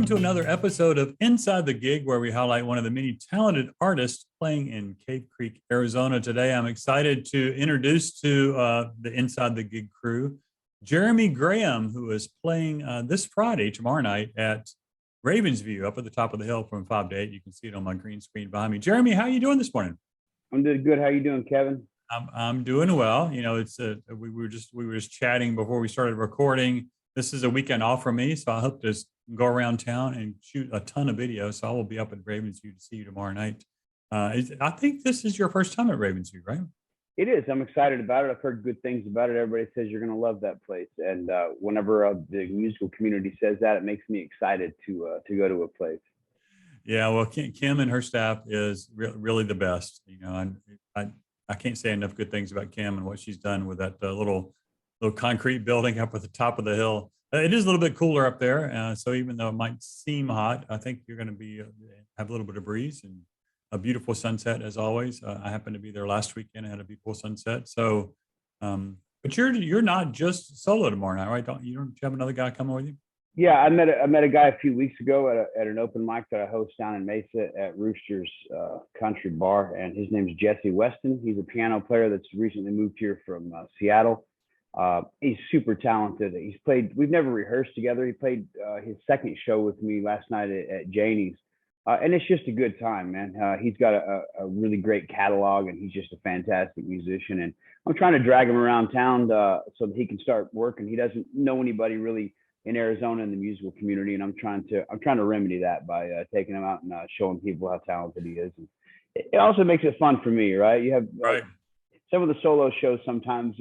to another episode of Inside the Gig, where we highlight one of the many talented artists playing in Cave Creek, Arizona. Today, I'm excited to introduce to the Inside the Gig crew, Jeremy Graham, who is playing this Friday, tomorrow night, at Ravensview, up at the top of the hill from 5 to 8. You can see it on my green screen behind me. Jeremy, how are you doing this morning? I'm doing good. How you doing, Kevin? I'm doing well. You know, we were just chatting before we started recording. This is a weekend off for me, so I hope to go around town and shoot a ton of videos. So I will be up at Ravensview to see you tomorrow night. I think this is your first time at Ravensview, right? It is. I'm excited about it. I've heard good things about it. Everybody says you're going to love that place, and whenever the musical community says that, it makes me excited to go to a place. Yeah, well, Kim and her staff is really the best. You know, I can't say enough good things about Kim and what she's done with that little concrete building up at the top of the hill. It is a little bit cooler up there, so even though it might seem hot, I think you're going to be have a little bit of breeze and a beautiful sunset as always. I happened to be there last weekend. I had a beautiful sunset. So, but you're not just solo tomorrow night, right? Don't you have another guy coming with you? Yeah, I met a guy a few weeks ago at an open mic that I host down in Mesa at Rooster's Country Bar, and his name is Jesse Weston. He's a piano player that's recently moved here from Seattle. He's super talented. He's played. We've never rehearsed together. He played his second show with me last night at Janie's, and it's just a good time, man. He's got a really great catalog, and he's just a fantastic musician. And I'm trying to drag him around town so that he can start working. He doesn't know anybody really in Arizona in the musical community, and I'm trying to remedy that by taking him out and showing people how talented he is. And it also makes it fun for me, right? You have right. Some of the solo shows sometimes.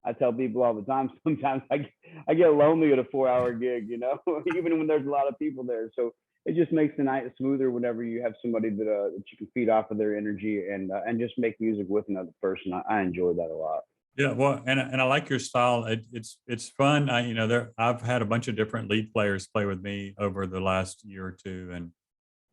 I tell people all the time, sometimes I get lonely at a 4-hour gig, you know, even when there's a lot of people there. So it just makes the night smoother whenever you have somebody that you can feed off of their energy and just make music with another person. I enjoy that a lot. Yeah, well, and I like your style. It's fun. I've had a bunch of different lead players play with me over the last year or two, and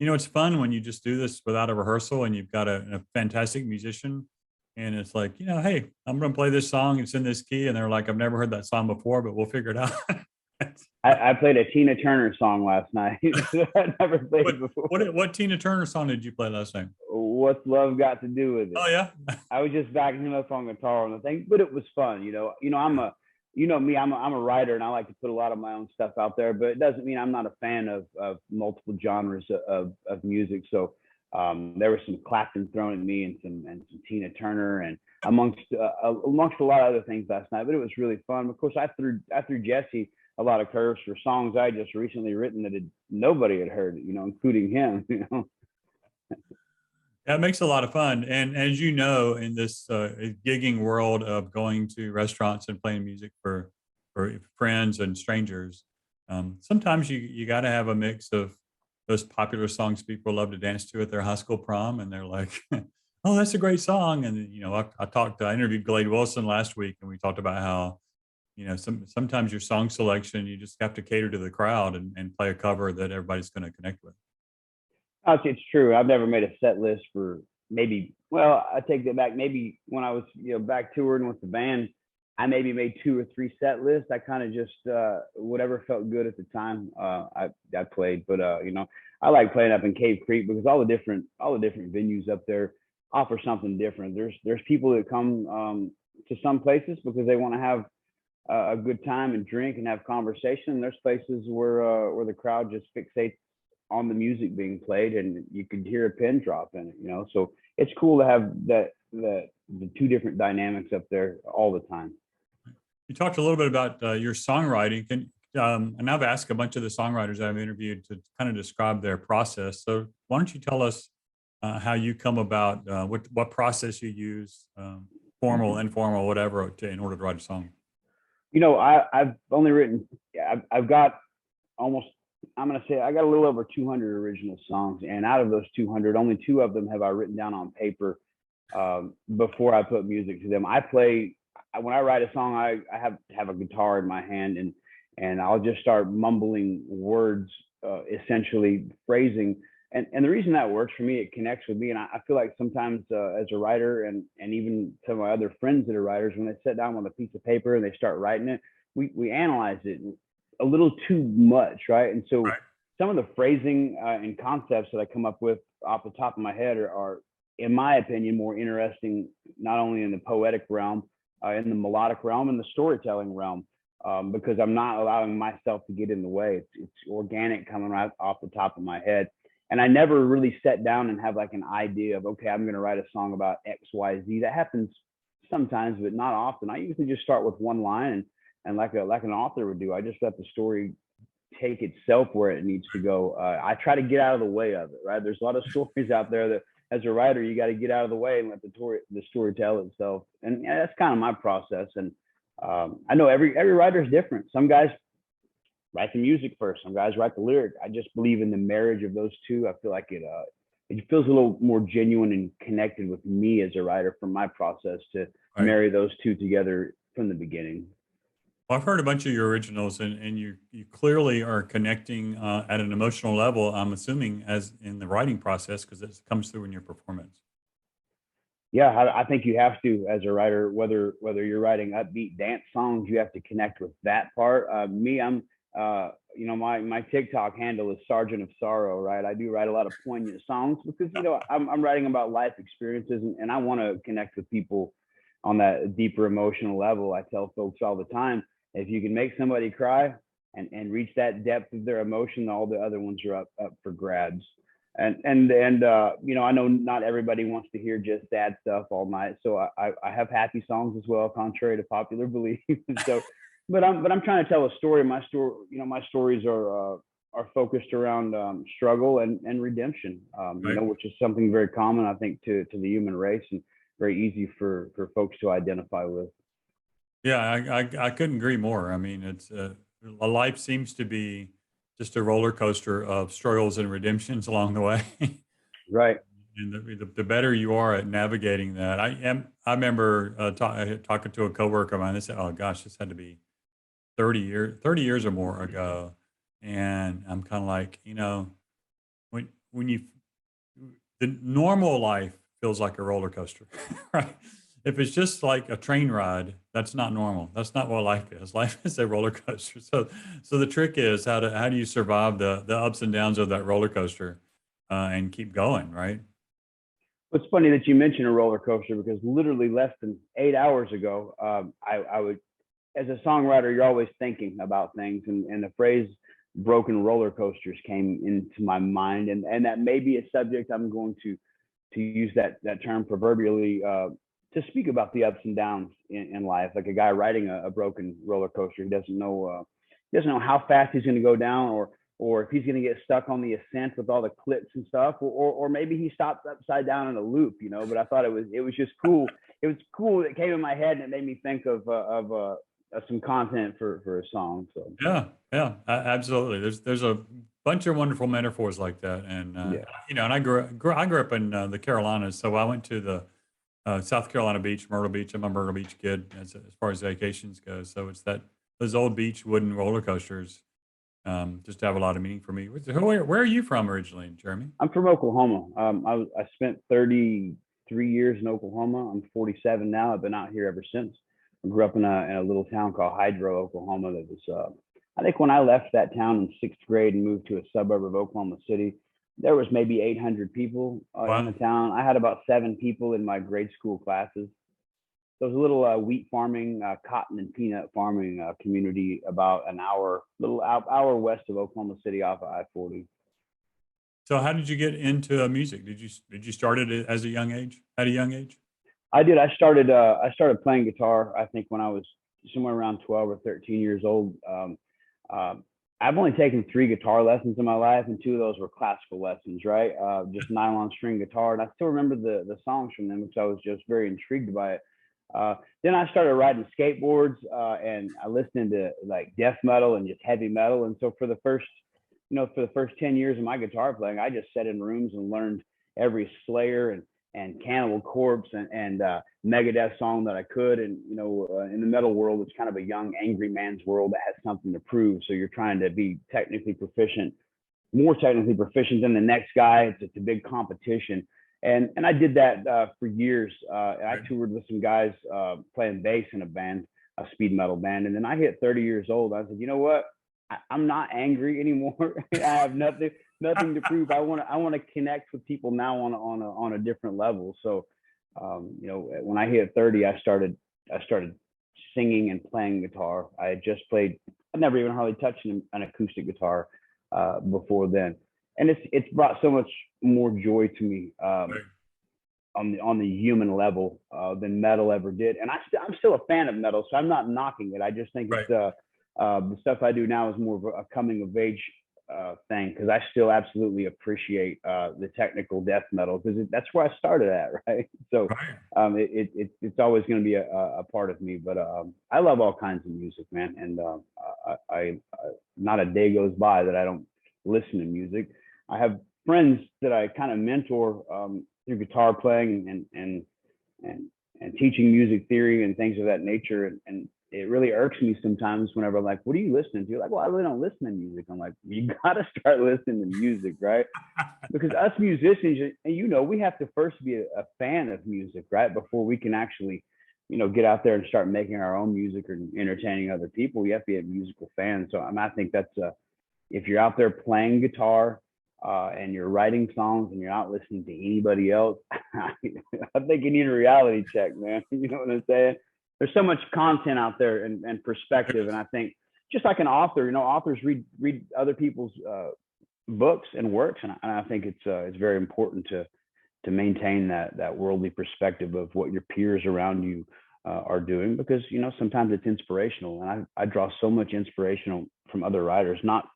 it's fun when you just do this without a rehearsal and you've got a fantastic musician. And it's like, hey, I'm going to play this song. It's in this key. And they're like, I've never heard that song before, but we'll figure it out. I played a Tina Turner song last night. I never played before. What Tina Turner song did you play last night? What's Love Got to Do with It? Oh, yeah. I was just backing him up on guitar and the thing, but it was fun. I'm a writer and I like to put a lot of my own stuff out there, but it doesn't mean I'm not a fan of multiple genres of music. So there was some Clapton thrown at me and some Tina Turner and amongst a lot of other things last night, but it was really fun. Of course, I threw Jesse a lot of curves for songs I just recently written that nobody had heard, including him. That makes a lot of fun. And as you know, in this gigging world of going to restaurants and playing music for friends and strangers, sometimes you got to have a mix of those popular songs people love to dance to at their high school prom. And they're like, oh, that's a great song. And, I interviewed Glade Wilson last week and we talked about how, sometimes your song selection, you just have to cater to the crowd and play a cover that everybody's going to connect with. It's true. I've never made a set list for I take that back. Maybe when I was, back touring with the band, I maybe made 2 or 3 set lists. I kind of just whatever felt good at the time. I played, but I like playing up in Cave Creek because all the different venues up there offer something different. There's people that come to some places because they want to have a good time and drink and have conversation. And there's places where the crowd just fixates on the music being played and you could hear a pin drop in it. So it's cool to have the 2 different dynamics up there all the time. You talked a little bit about your songwriting, and I've asked a bunch of the songwriters I've interviewed to kind of describe their process. So why don't you tell us how you come about, what process you use, formal, informal, whatever, in order to write a song? I've only written, I've got almost, I'm going to say I got a little over 200 original songs. And out of those 200, only 2 of them have I written down on paper before I put music to them. When I write a song, I have a guitar in my hand and I'll just start mumbling words, essentially phrasing. And the reason that works for me, it connects with me. And I feel like sometimes as a writer and even some of my other friends that are writers, when they sit down with a piece of paper and they start writing it, we analyze it a little too much, right? And so right. some of the phrasing and concepts that I come up with off the top of my head are, in my opinion, more interesting, not only in the poetic realm, in the melodic realm, and the storytelling realm, because I'm not allowing myself to get in the way. It's organic coming right off the top of my head. And I never really sat down and have like an idea of, okay, I'm going to write a song about X, Y, Z. That happens sometimes, but not often. I usually just start with one line, and like an author would do, I just let the story take itself where it needs to go. I try to get out of the way of it, right? There's a lot of stories out there that, as a writer, you got to get out of the way and let the story tell itself. And yeah, that's kind of my process. And I know every writer is different. Some guys write the music first. Some guys write the lyric. I just believe in the marriage of those two. I feel like it feels a little more genuine and connected with me as a writer from my process to Right. marry those two together from the beginning. Well, I've heard a bunch of your originals, and you clearly are connecting at an emotional level. I'm assuming as in the writing process because it comes through in your performance. Yeah, I think you have to, as a writer, whether you're writing upbeat dance songs, you have to connect with that part. Me, I'm my TikTok handle is Sergeant of Sorrow, right? I do write a lot of poignant songs because I'm writing about life experiences, and I want to connect with people on that deeper emotional level. I tell folks all the time, if you can make somebody cry and reach that depth of their emotion, all the other ones are up for grabs. And I know not everybody wants to hear just sad stuff all night, so I have happy songs as well, contrary to popular belief. So, but I'm trying to tell a story. My stories are focused around struggle and redemption. Right. Which is something very common, I think, to the human race, and very easy for folks to identify with. Yeah, I couldn't agree more. I mean, it's a life seems to be just a roller coaster of struggles and redemptions along the way. Right. And the better you are at navigating that, I remember talking to a coworker of mine. They said, "Oh gosh, this had to be 30 years or more ago," and I'm kind of like, when you the normal life feels like a roller coaster, right? If it's just like a train ride, that's not normal. That's not what life is. Life is a roller coaster. So the trick is how do you survive the ups and downs of that roller coaster and keep going, right? It's funny that you mentioned a roller coaster because literally less than 8 hours ago, I would, as a songwriter, you're always thinking about things, and the phrase "broken roller coasters" came into my mind, and that may be a subject I'm going to use that term proverbially to speak about the ups and downs in life, like a guy riding a broken roller coaster. He doesn't know how fast he's going to go down, or if he's going to get stuck on the ascent with all the clips and stuff, or maybe he stops upside down in a loop, But I thought it was just cool. It was cool. It came in my head, and it made me think of some content for a song. So Yeah, yeah, absolutely. There's a bunch of wonderful metaphors like that, and yeah. and I grew up in the Carolinas, so I went to the South Carolina beach, Myrtle Beach. I'm a Myrtle Beach kid as far as vacations go. So it's those old beach wooden roller coasters just have a lot of meaning for me. Where are you from originally, Jeremy? I'm from Oklahoma. I spent 33 years in Oklahoma. I'm 47 now. I've been out here ever since. I grew up in a little town called Hydro, Oklahoma. That was, I think, when I left that town in sixth grade and moved to a suburb of Oklahoma City, there was maybe 800 people in the Wow. town. I had about 7 people in my grade school classes. So it was a little wheat farming, cotton and peanut farming community about little hour west of Oklahoma City off of I-40. So how did you get into music? Did you start it as a young age? At a young age? I did. I started playing guitar, I think, when I was somewhere around 12 or 13 years old. I've only taken 3 guitar lessons in my life, and 2 of those were classical lessons, right? Just nylon string guitar, and I still remember the songs from them because I was just very intrigued by it. Then I started riding skateboards, and I listened to like death metal and just heavy metal. And so for the first 10 years of my guitar playing, I just sat in rooms and learned every Slayer and Cannibal Corpse and Megadeth song that I could. And in the metal world, it's kind of a young, angry man's world that has something to prove. So you're trying to be more technically proficient than the next guy. It's a big competition. And I did that for years. I toured with some guys playing bass in a band, a speed metal band. And then I hit 30 years old. I said, you know what? I'm not angry anymore. I have nothing to prove. I want to connect with people now on a different level. So, you know, when I hit 30, I started singing and playing guitar. I had just played. I never even hardly touched an acoustic guitar before then, and it's brought so much more joy to me. Right. On the human level than metal ever did. And I'm still a fan of metal, so I'm not knocking it. I just think Right. it's the stuff I do now is more of a coming of age thing, because I still absolutely appreciate the technical death metal, because that's where I started at, right? So Right. it's always going to be a part of me. But I love all kinds of music, man, and I not a day goes by that I don't listen to music. I have friends that I kind of mentor through guitar playing and teaching music theory and things of that nature. And it really irks me sometimes whenever I'm like, what are you listening to? Like, well, I really don't listen to music. I'm like, you got to start listening to music, right? Because us musicians, and you know, we have to first be a fan of music, right? Before we can actually, you know, get out there and start making our own music or entertaining other people. You have to be a musical fan. So I think that's if you're out there playing guitar and you're writing songs and you're not listening to anybody else, I think you need a reality check, man. You know what I'm saying? There's so much content out there and perspective, and I think just like an author, you know, authors read other people's books and works, and I think it's very important to maintain that worldly perspective of what your peers around you are doing, because you know sometimes it's inspirational, and I draw so much inspirational from other writers, not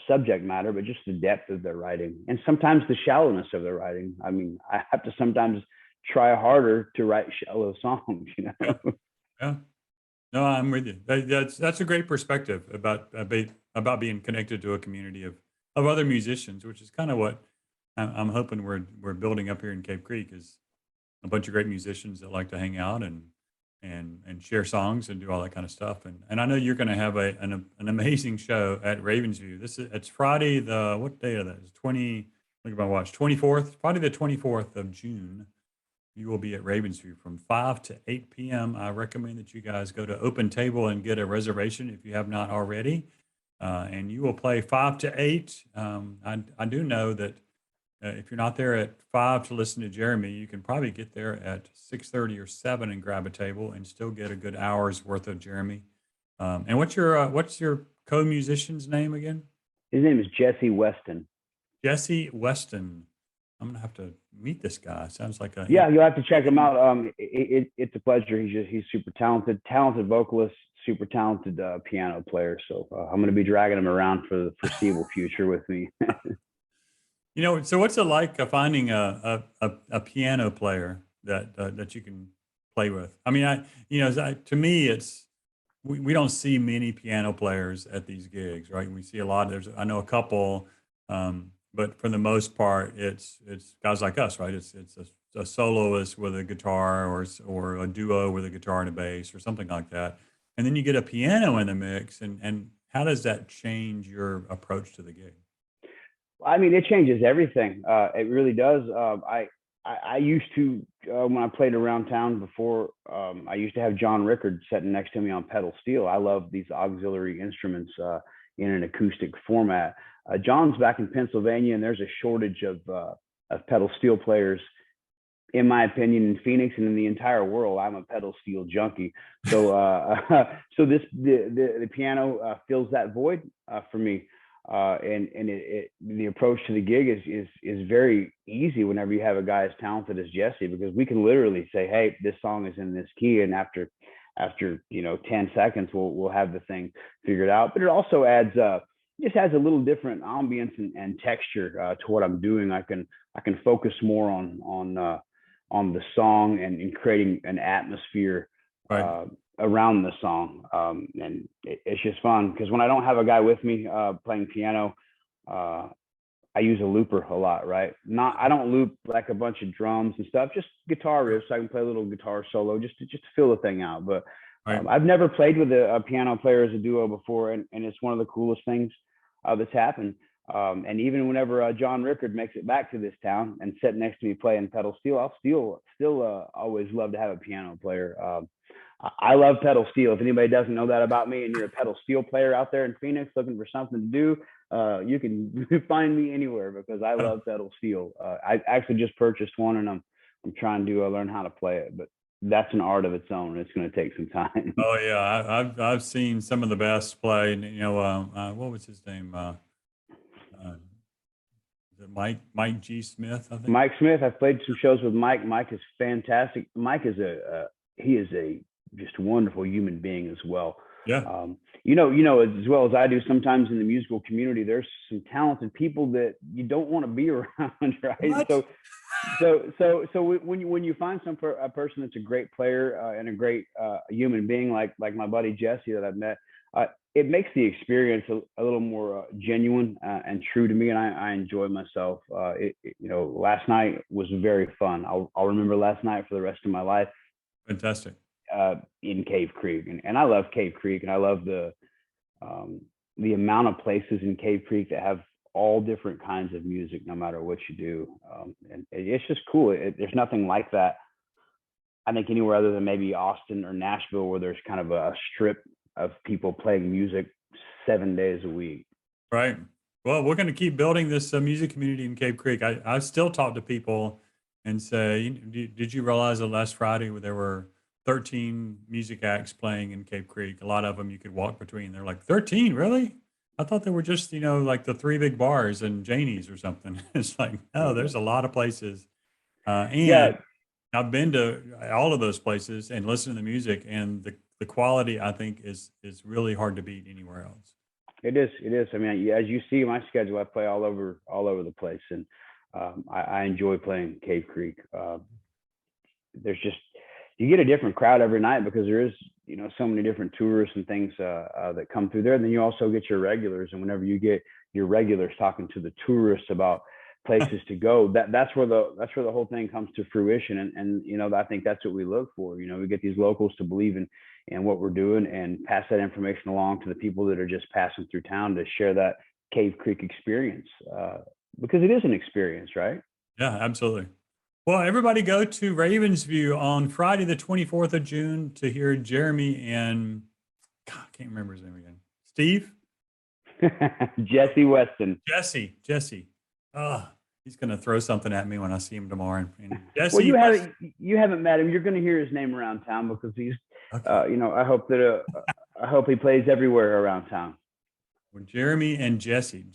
subject matter, but just the depth of their writing, and sometimes the shallowness of their writing. I mean, I have to sometimes try harder to write shallow songs, you Yeah. know. Yeah. No, I'm with you. That's a great perspective about being connected to a community of other musicians, which is kind of what I'm hoping we're building up here in Cave Creek, is a bunch of great musicians that like to hang out and share songs and do all that kind of stuff. And I know you're going to have an amazing show at Ravensview. It's Friday, the what day of that is 20. Look at my watch. 24th, Friday the 24th of June. You will be at Ravensview from 5 to 8 p.m. I recommend that you guys go to Open Table and get a reservation if you have not already. And you will play 5 to 8. I do know that if you're not there at 5 to listen to Jeremy, you can probably get there at 6:30 or 7 and grab a table and still get a good hour's worth of Jeremy. And what's your co-musician's name again? His name is Jesse Weston. Jesse Weston. I'm gonna have to meet this guy. Sounds like a Yeah, you'll have to check him out. It's a pleasure. He's super talented vocalist, super talented piano player. So I'm going to be dragging him around for the foreseeable future with me. You know, so what's it like finding a piano player that you can play with? I mean, to me, it's we don't see many piano players at these gigs, right? We see a lot. I know a couple, but for the most part, it's guys like us, right? It's a soloist with a guitar or a duo with a guitar and a bass or something like that, and then you get a piano in the mix, and how does that change your approach to the gig? I mean, it changes everything. It really does. I used to when I played around town before. I used to have John Rickard sitting next to me on pedal steel. I love these auxiliary instruments in an acoustic format. John's back in Pennsylvania, and there's a shortage of pedal steel players, in my opinion, in Phoenix and in the entire world. I'm a pedal steel junkie, so so the piano fills that void for me. And the approach to the gig is very easy whenever you have a guy as talented as Jesse, because we can literally say, hey, this song is in this key, and after 10 seconds we'll have the thing figured out. But it also adds just has a little different ambience and texture to what I'm doing. I can focus more on the song and in creating an atmosphere Right. around the song. And it's just fun because when I don't have a guy with me playing piano, I use a looper a lot, right? I don't loop like a bunch of drums and stuff, just guitar riffs. So I can play a little guitar solo just to fill the thing out. But Right. I've never played with a piano player as a duo before, and it's one of the coolest things that's happened. And even whenever John Rickard makes it back to this town and sit next to me playing pedal steel, I'll still always love to have a piano player I love pedal steel. If anybody doesn't know that about me, and you're a pedal steel player out there in Phoenix looking for something to do, you can find me anywhere because I love pedal steel. I actually just purchased one, and I'm trying to learn how to play it, but that's an art of its own. It's going to take some time. Oh yeah, I've seen some of the best play. You know, what was his name? Uh, is it Mike G. Smith, I think. Mike Smith. I've played some shows with Mike. Mike is fantastic. Mike is he is a just wonderful human being as well. Yeah. As well as I do, sometimes in the musical community, there's some talented people that you don't want to be around, right? What? So when you find a person that's a great player and a great human being like my buddy Jesse that I've met, it makes the experience a little more genuine and true to me, and I enjoy myself. Last night was very fun. I'll remember last night for the rest of my life. Fantastic. In Cave Creek, and I love Cave Creek, and I love the amount of places in Cave Creek that have all different kinds of music, no matter what you do, and it's just cool. There's nothing like that, I think, anywhere other than maybe Austin or Nashville, where there's kind of a strip of people playing music 7 days a week. Right. Well, we're going to keep building this music community in Cave Creek. I still talk to people and say, did you realize that last Friday there were 13 music acts playing in Cave Creek? A lot of them you could walk between. They're like, 13, really? I thought they were just, like the 3 big bars and Janie's or something. It's like, no, there's a lot of places. And I've been to all of those places and listened to the music, and the quality, I think, is really hard to beat anywhere else. It is. I mean, as you see my schedule, I play all over the place, and I enjoy playing Cave Creek. There's just, you get a different crowd every night because there is, so many different tourists and things that come through there. And then you also get your regulars, and whenever you get your regulars talking to the tourists about places to go, that's where the whole thing comes to fruition. And I think that's what we look for. We get these locals to believe in what we're doing and pass that information along to the people that are just passing through town to share that Cave Creek experience, because it is an experience, right? Yeah, absolutely. Well, everybody go to Ravensview on Friday, the 24th of June to hear Jeremy and, God, I can't remember his name again. Steve? Jesse Weston. Jesse. Oh, he's going to throw something at me when I see him tomorrow. And Jesse, well, you haven't met him. You're going to hear his name around town because he's, okay. I hope he plays everywhere around town. Well, Jeremy and Jesse,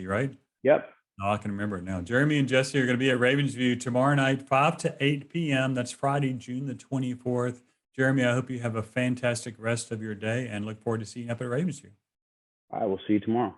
right? Yep. Oh, I can remember it now. Jeremy and Jesse are going to be at Ravensview tomorrow night, 5 to 8 p.m. That's Friday, June the 24th. Jeremy, I hope you have a fantastic rest of your day and look forward to seeing you up at Ravensview. I will see you tomorrow.